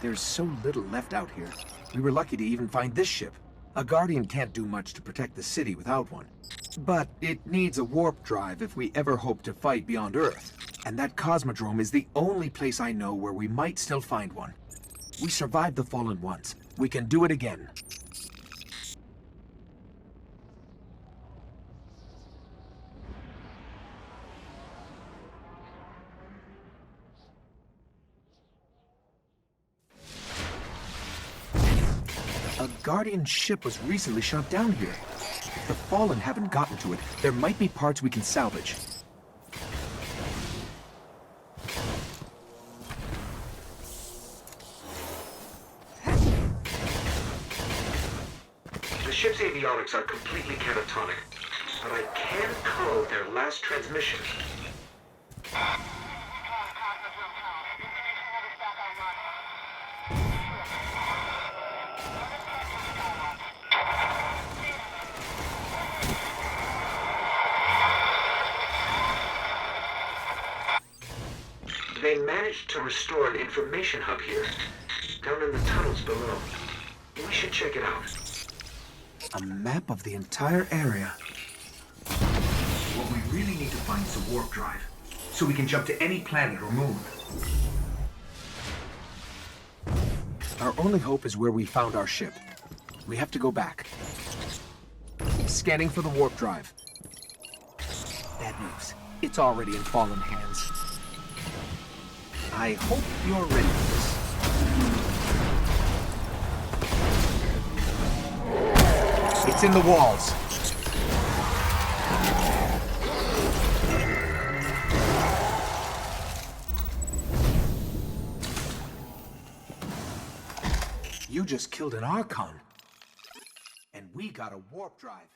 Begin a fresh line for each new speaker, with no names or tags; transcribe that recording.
There's so little left out here. We were lucky to even find this ship. A Guardian can't do much to protect the city without one. But it needs a warp drive if we ever hope to fight beyond Earth. And that Cosmodrome is the only place I know where we might still find one. We survived the Fallen once. We can do it again. A Guardian ship was recently shot down here. If the Fallen haven't gotten to it, there might be parts we can salvage.
The ship's avionics are completely catatonic, but I can code their last transmission. They managed to restore an information hub here, down in the tunnels below. We should check it out.
A map of the entire area.
What we really need to find is a warp drive, so we can jump to any planet or moon.
Our only hope is where we found our ship. We have to go back. Scanning for the warp drive. Bad news. It's already in Fallen hands. I hope you're ready for this. It's in the walls. You just killed an Archon. And we got a warp drive.